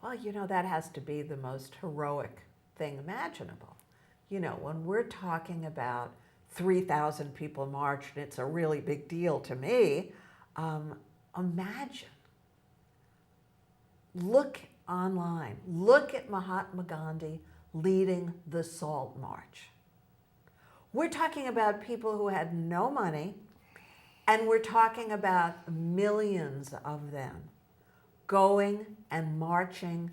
Well, that has to be the most heroic thing imaginable. When we're talking about 3,000 people marched, and it's a really big deal to me, imagine. Look online. Look at Mahatma Gandhi leading the Salt March. We're talking about people who had no money, and we're talking about millions of them going and marching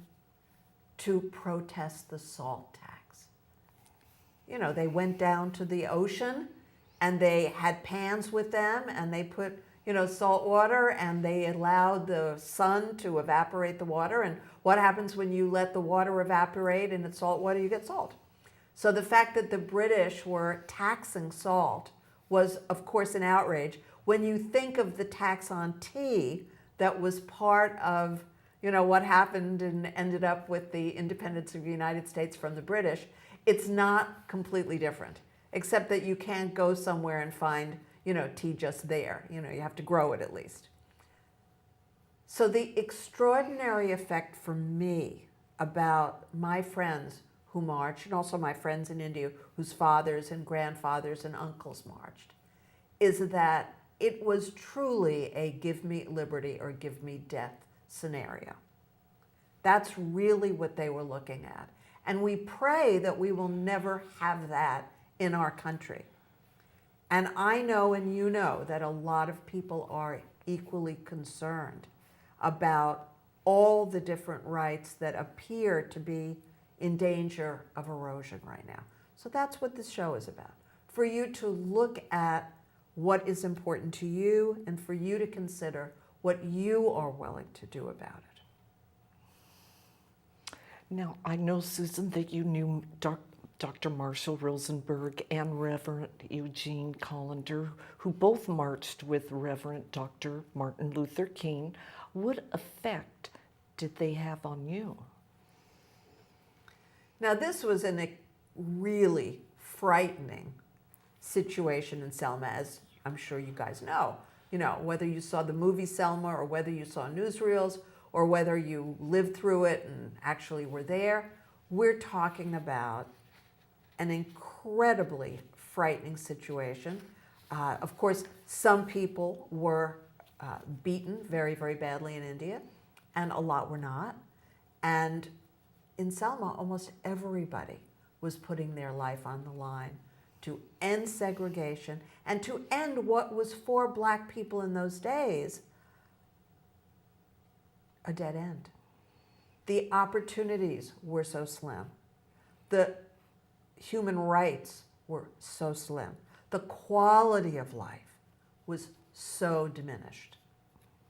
to protest the salt tax. They went down to the ocean and they had pans with them and they put, salt water, and they allowed the sun to evaporate the water. And what happens when you let the water evaporate and it's salt water? You get salt. So the fact that the British were taxing salt was, of course, an outrage. When you think of the tax on tea that was part of, what happened and ended up with the independence of the United States from the British, it's not completely different, except that you can't go somewhere and find, tea just there. You have to grow it at least. So the extraordinary effect for me about my friends who marched, and also my friends in India whose fathers and grandfathers and uncles marched, is that it was truly a give me liberty or give me death scenario. That's really what they were looking at. And we pray that we will never have that in our country. And I know, and you know, that a lot of people are equally concerned about all the different rights that appear to be in danger of erosion right now. So that's what this show is about. For you to look at what is important to you and for you to consider what you are willing to do about it. Now, I know, Susan, that you knew Dr. Marshall Rosenberg and Reverend Eugene Collender, who both marched with Reverend Dr. Martin Luther King. What effect did they have on you? Now, this was a really frightening situation in Selma, as I'm sure you guys know. Whether you saw the movie Selma or whether you saw newsreels or whether you lived through it and actually were there, we're talking about an incredibly frightening situation. Of course, some people were beaten very, very badly in India, and a lot were not. And in Selma, almost everybody was putting their life on the line to end segregation and to end what was for Black people in those days a dead end. The opportunities were so slim. The human rights were so slim. The quality of life was so diminished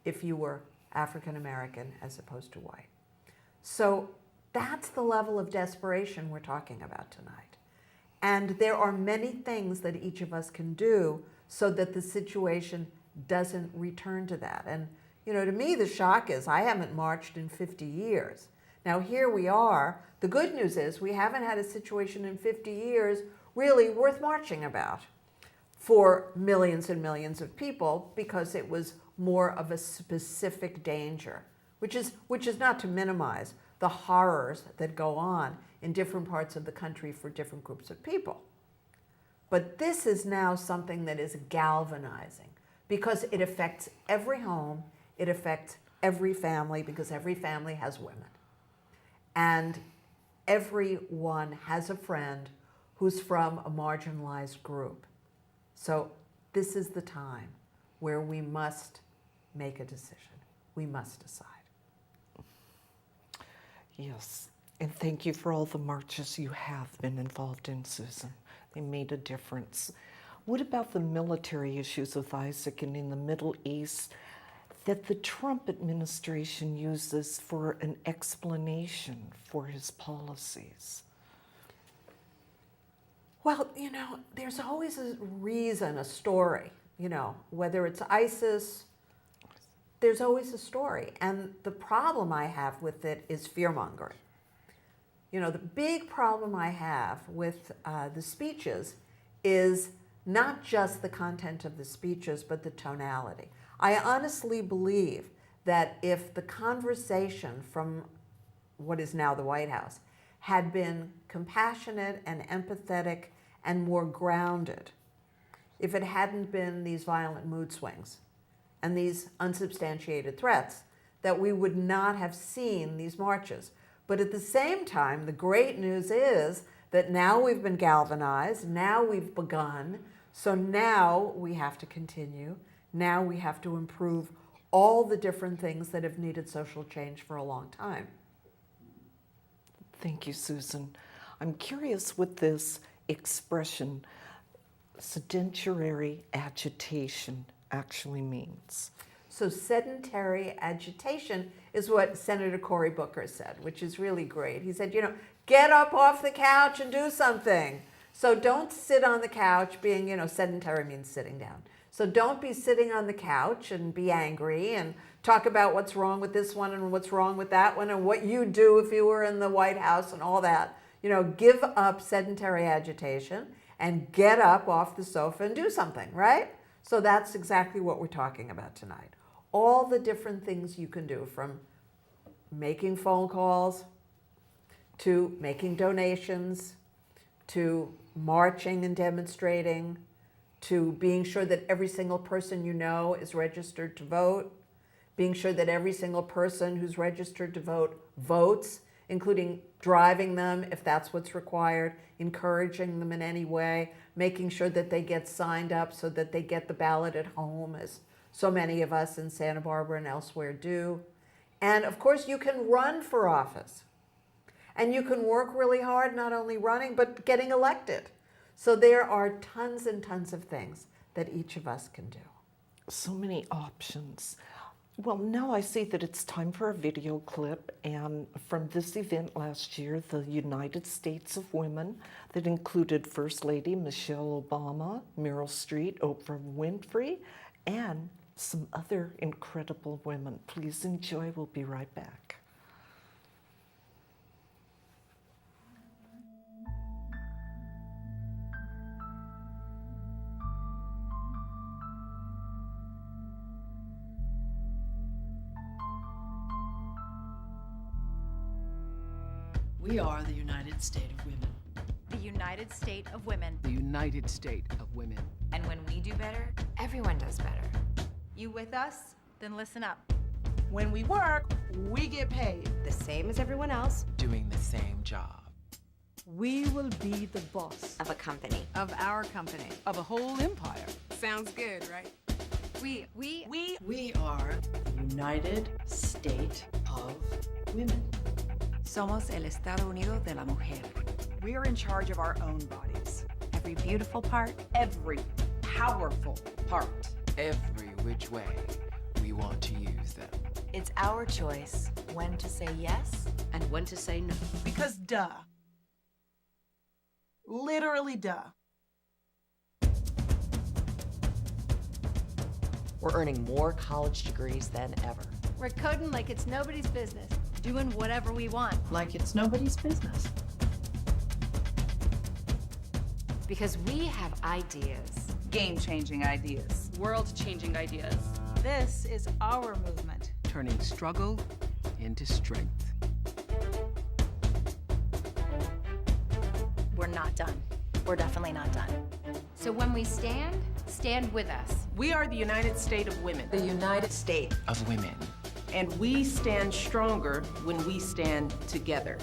if you were African American as opposed to white. So that's the level of desperation we're talking about tonight. And there are many things that each of us can do so that the situation doesn't return to that. And, to me, the shock is I haven't marched in 50 years. Now, here we are. The good news is we haven't had a situation in 50 years really worth marching about for millions and millions of people, because it was more of a specific danger, which is not to minimize the horrors that go on in different parts of the country for different groups of people. But this is now something that is galvanizing because it affects every home, it affects every family, because every family has women. And everyone has a friend who's from a marginalized group. So this is the time where we must make a decision. We must decide. Yes, and thank you for all the marches you have been involved in, Susan. They made a difference. What about the military issues with Isaac and in the Middle East that the Trump administration uses for an explanation for his policies? Well, there's always a reason, a story, whether it's ISIS, there's always a story. And the problem I have with it is fear-mongering. The big problem I have with the speeches is not just the content of the speeches, but the tonality. I honestly believe that if the conversation from what is now the White House, had been compassionate and empathetic and more grounded if it hadn't been these violent mood swings and these unsubstantiated threats, that we would not have seen these marches. But at the same time, the great news is that now we've been galvanized, now we've begun, so now we have to continue. Now we have to improve all the different things that have needed social change for a long time. Thank you, Susan. I'm curious what this expression, sedentary agitation, actually means. So sedentary agitation is what Senator Cory Booker said, which is really great. He said, get up off the couch and do something. So don't sit on the couch being, sedentary means sitting down. So don't be sitting on the couch and be angry and talk about what's wrong with this one and what's wrong with that one and what you'd do if you were in the White House and all that. Give up sedentary agitation and get up off the sofa and do something, right? So that's exactly what we're talking about tonight. All the different things you can do, from making phone calls to making donations to marching and demonstrating to being sure that every single person you know is registered to vote, being sure that every single person who's registered to vote votes, including driving them if that's what's required, encouraging them in any way, making sure that they get signed up so that they get the ballot at home, as so many of us in Santa Barbara and elsewhere do. And of course, you can run for office. And you can work really hard, not only running, but getting elected. So there are tons and tons of things that each of us can do. So many options. Well, now I see that it's time for a video clip, and from this event last year, the United States of Women, that included First Lady Michelle Obama, Meryl Streep, Oprah Winfrey, and some other incredible women. Please enjoy. We'll be right back. We are the United State of Women. The United State of Women. The United State of Women. And when we do better, everyone does better. You with us? Then listen up. When we work, we get paid. The same as everyone else. Doing the same job. We will be the boss Of a company. Of our company. Of a whole empire. Sounds good, right? We are the United State of Women. Somos el Estado Unido de la Mujer. We are in charge of our own bodies. Every beautiful part. Every powerful part. Every which way we want to use them. It's our choice when to say yes And when to say no. Because duh. Literally duh. We're earning more college degrees than ever. We're coding like it's nobody's business. Doing whatever we want. Like it's nobody's business. because we have ideas. Game-changing ideas. World-changing ideas. This is our movement. Turning struggle into strength. We're not done. We're definitely not done. So when we stand, stand with us. We are the United State of Women. The United States Of women. And we stand stronger when we stand together.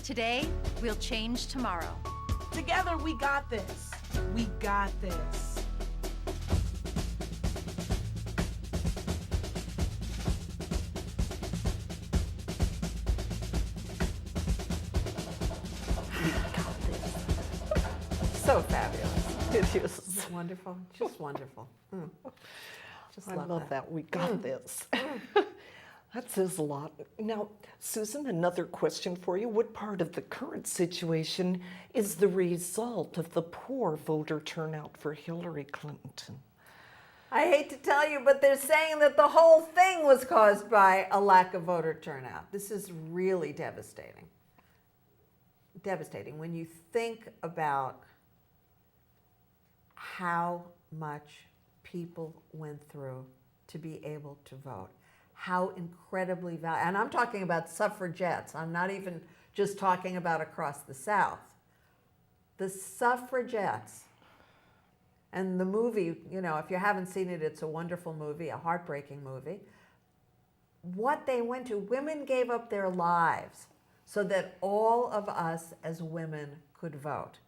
Today, we'll change tomorrow. Together, we got this. We got this. So fabulous. It is. Isn't it wonderful? Just wonderful. Just I love that. We got this. That says a lot. Now, Susan, another question for you. What part of the current situation is the result of the poor voter turnout for Hillary Clinton? I hate to tell you, but they're saying that the whole thing was caused by a lack of voter turnout. This is really devastating. Devastating when you think about how much people went through to be able to vote, how incredibly valuable, and I'm talking about suffragettes, I'm not even just talking about across the South. The suffragettes, and the movie, you know, if you haven't seen it, it's a wonderful movie, a heartbreaking movie. What they went to, women gave up their lives so that all of us as women could vote.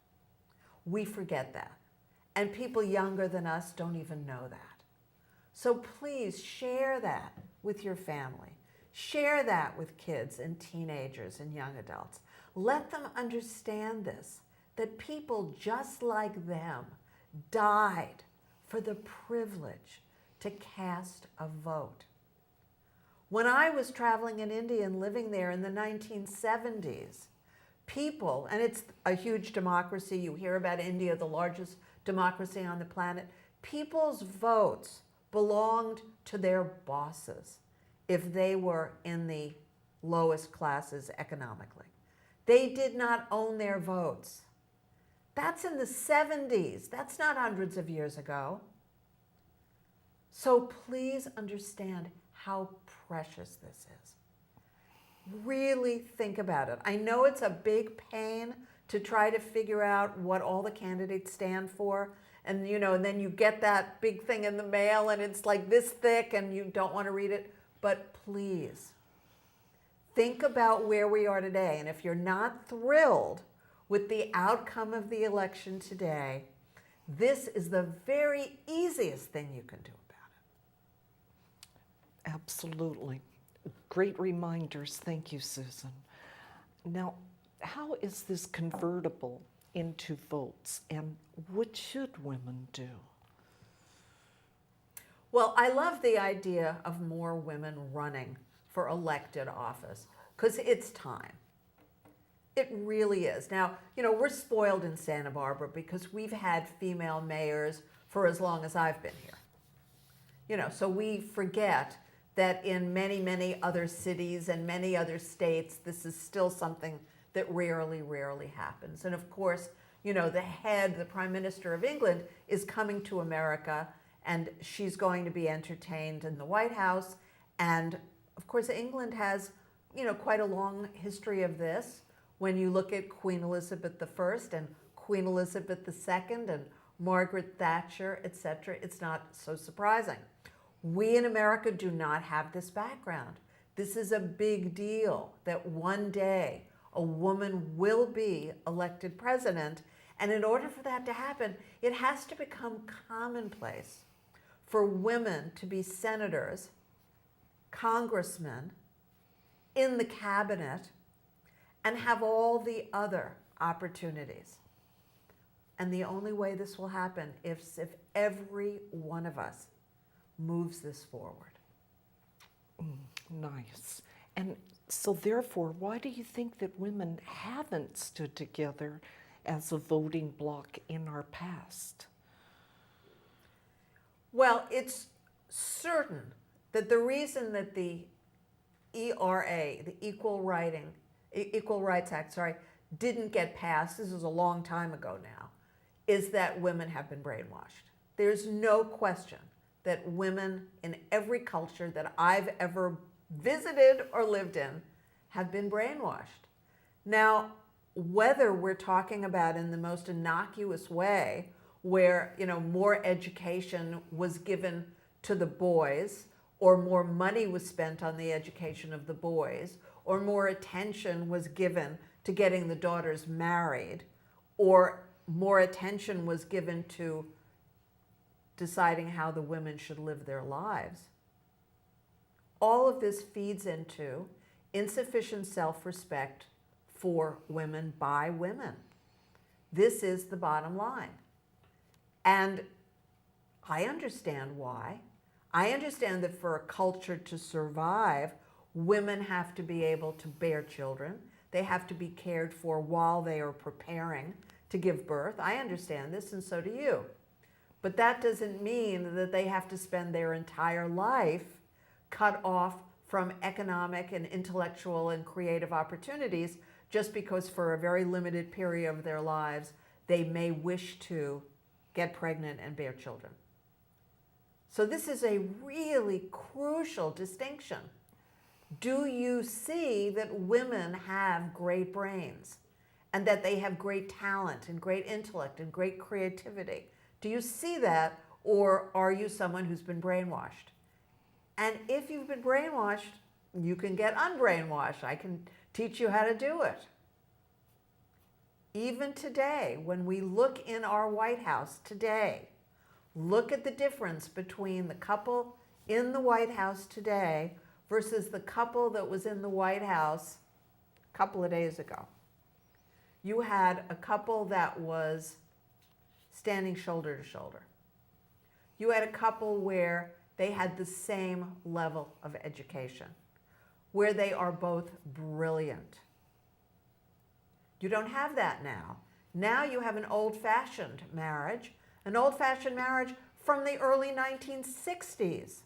We forget that. And people younger than us don't even know that. So please share that with your family. Share that with kids and teenagers and young adults. Let them understand this, that people just like them died for the privilege to cast a vote. When I was traveling in India and living there in the 1970s, people, and it's a huge democracy, you hear about India, the largest democracy on the planet, people's votes belonged to their bosses if they were in the lowest classes economically. They did not own their votes. That's in the 70s. That's not hundreds of years ago. So please understand how precious this is. Really think about it. I know it's a big pain to try to figure out what all the candidates stand for. And you know, and then you get that big thing in the mail and it's like this thick and you don't want to read it. But please, think about where we are today. And if you're not thrilled with the outcome of the election today, this is the very easiest thing you can do about it. Absolutely. Great reminders. Thank you, Susan. Now, how is this convertible into votes, and what should women do? Well, I love the idea of more women running for elected office because it's time. It really is. Now, you know, we're spoiled in Santa Barbara because we've had female mayors for as long as I've been here. You know, so we forget that in many, many other cities and many other states, this is still something that rarely happens. And of course, you know, the Prime Minister of England is coming to America and she's going to be entertained in the White House. And of course, England has, you know, quite a long history of this. When you look at Queen Elizabeth I and Queen Elizabeth II and Margaret Thatcher, etc., it's not so surprising. We in America do not have this background. This is a big deal that one day a woman will be elected president. And in order for that to happen, it has to become commonplace for women to be senators, congressmen, in the cabinet, and have all the other opportunities. And the only way this will happen is if every one of us moves this forward. Nice. And so therefore, why do you think that women haven't stood together as a voting bloc in our past? Well, it's certain that the reason that the ERA, the Equal Rights Act, didn't get passed, this is a long time ago now, is that women have been brainwashed. There's no question that women in every culture that I've ever visited or lived in have been brainwashed. Now, whether we're talking about in the most innocuous way, where, you know, more education was given to the boys, or more money was spent on the education of the boys, or more attention was given to getting the daughters married, or more attention was given to deciding how the women should live their lives. All of this feeds into insufficient self-respect for women by women. This is the bottom line. And I understand why. I understand that for a culture to survive, women have to be able to bear children. They have to be cared for while they are preparing to give birth. I understand this, and so do you. But that doesn't mean that they have to spend their entire life cut off from economic and intellectual and creative opportunities just because for a very limited period of their lives, they may wish to get pregnant and bear children. So this is a really crucial distinction. Do you see that women have great brains and that they have great talent and great intellect and great creativity? Do you see that, or are you someone who's been brainwashed? And if you've been brainwashed, you can get unbrainwashed. I can teach you how to do it. Even today, when we look in our White House today, look at the difference between the couple in the White House today versus the couple that was in the White House a couple of days ago. You had a couple that was standing shoulder to shoulder. You had a couple where they had the same level of education, where they are both brilliant. You don't have that now. Now you have an old-fashioned marriage from the early 1960s.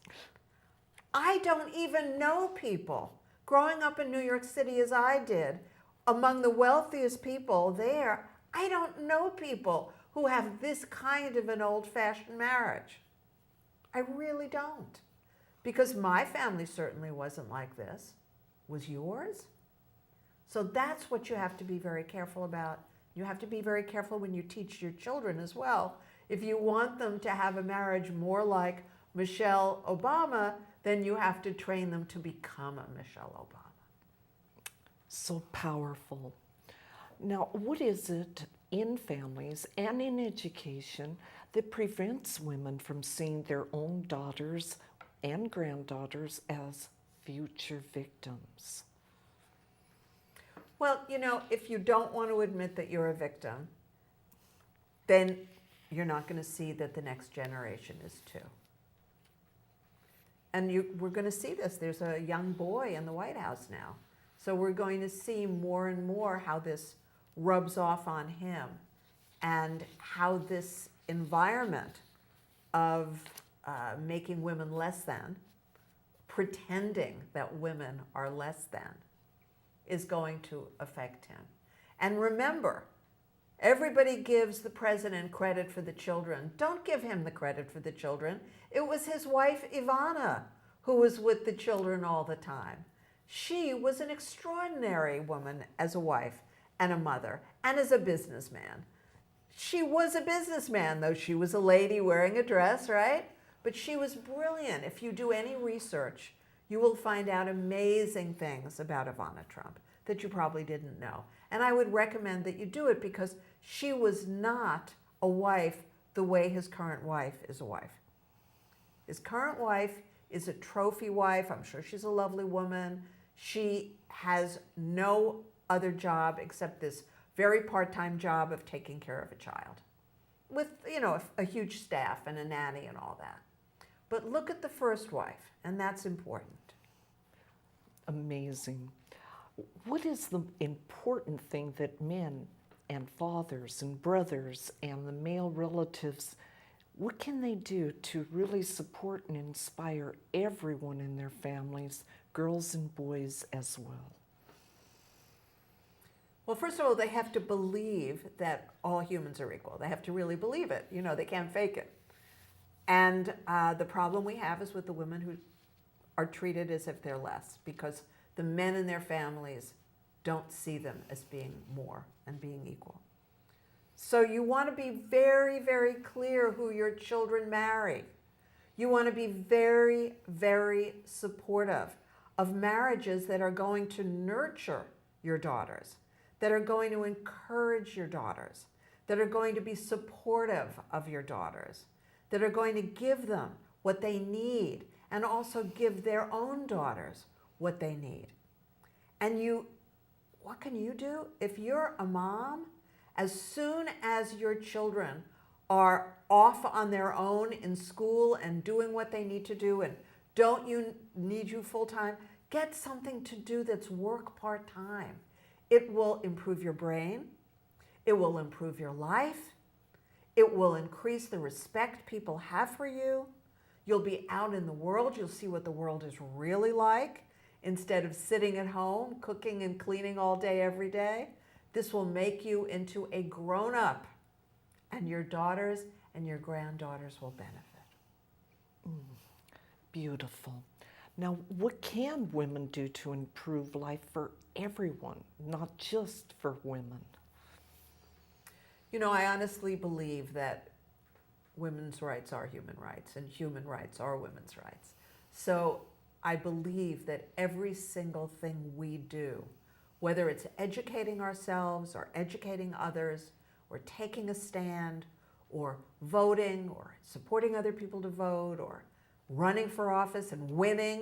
I don't even know people, growing up in New York City as I did, among the wealthiest people there, I don't know people who have this kind of an old-fashioned marriage. I really don't. Because my family certainly wasn't like this. Was yours? So that's what you have to be very careful about. You have to be very careful when you teach your children as well. If you want them to have a marriage more like Michelle Obama, then you have to train them to become a Michelle Obama. So powerful. Now, what is it in families and in education that prevents women from seeing their own daughters and granddaughters as future victims? Well, you know, if you don't want to admit that you're a victim, then you're not going to see that the next generation is too. And we're going to see this. There's a young boy in the White House now. So we're going to see more and more how this rubs off on him and how this environment of making women less than, pretending that women are less than, is going to affect him. And remember, everybody gives the president credit for the children. Don't give him the credit for the children. It was his wife, Ivana, who was with the children all the time. She was an extraordinary woman as a wife and a mother and as a businessman. She was a businessman, though she was a lady wearing a dress, right? But she was brilliant. If you do any research, you will find out amazing things about Ivana Trump that you probably didn't know. And I would recommend that you do it because she was not a wife the way his current wife is a wife. His current wife is a trophy wife. I'm sure she's a lovely woman. She has no other job except this very part-time job of taking care of a child with, you know, a huge staff and a nanny and all that. But look at the first wife, and that's important. Amazing. What is the important thing that men and fathers and brothers and the male relatives, what can they do to really support and inspire everyone in their families, girls and boys as well? Well, first of all, they have to believe that all humans are equal. They have to really believe it. You know, they can't fake it. And the problem we have is with the women who are treated as if they're less, because the men in their families don't see them as being more and being equal. So you want to be very, very clear who your children marry. You want to be very, very supportive of marriages that are going to nurture your daughters, that are going to encourage your daughters, that are going to be supportive of your daughters, that are going to give them what they need and also give their own daughters what they need. And what can you do? If you're a mom, as soon as your children are off on their own in school and doing what they need to do and don't need you full-time, get something to do that's work part-time. It will improve your brain. It will improve your life. It will increase the respect people have for you. You'll be out in the world. You'll see what the world is really like instead of sitting at home, cooking and cleaning all day, every day. This will make you into a grown-up, and your daughters and your granddaughters will benefit. Beautiful. Now, what can women do to improve life for everyone, not just for women? You know, I honestly believe that women's rights are human rights and human rights are women's rights. So I believe that every single thing we do, whether it's educating ourselves or educating others or taking a stand or voting or supporting other people to vote or running for office and winning,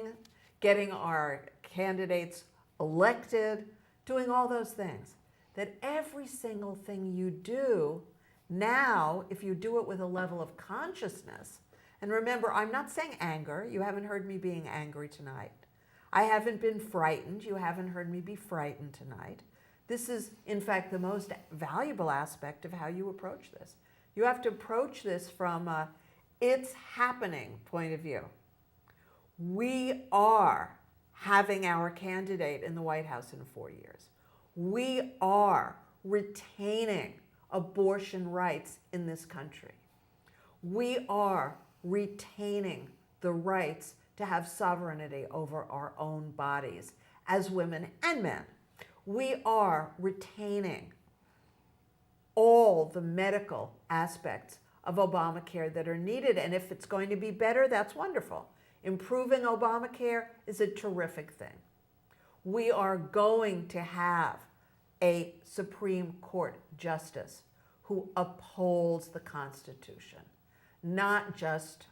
getting our candidates elected, doing all those things, that every single thing you do now, if you do it with a level of consciousness, and remember, I'm not saying anger. You haven't heard me being angry tonight. I haven't been frightened. You haven't heard me be frightened tonight. This is, in fact, the most valuable aspect of how you approach this. You have to approach this from a it's happening point of view. We are having our candidate in the White House in 4 years. We are retaining abortion rights in this country. We are retaining the rights to have sovereignty over our own bodies as women and men. We are retaining all the medical aspects of Obamacare that are needed. And if it's going to be better, that's wonderful. Improving Obamacare is a terrific thing. We are going to have a Supreme Court justice who upholds the Constitution, not just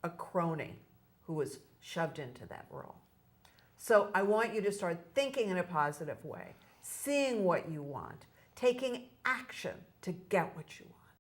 a crony who was shoved into that role. So I want you to start thinking in a positive way, seeing what you want, taking action to get what you want.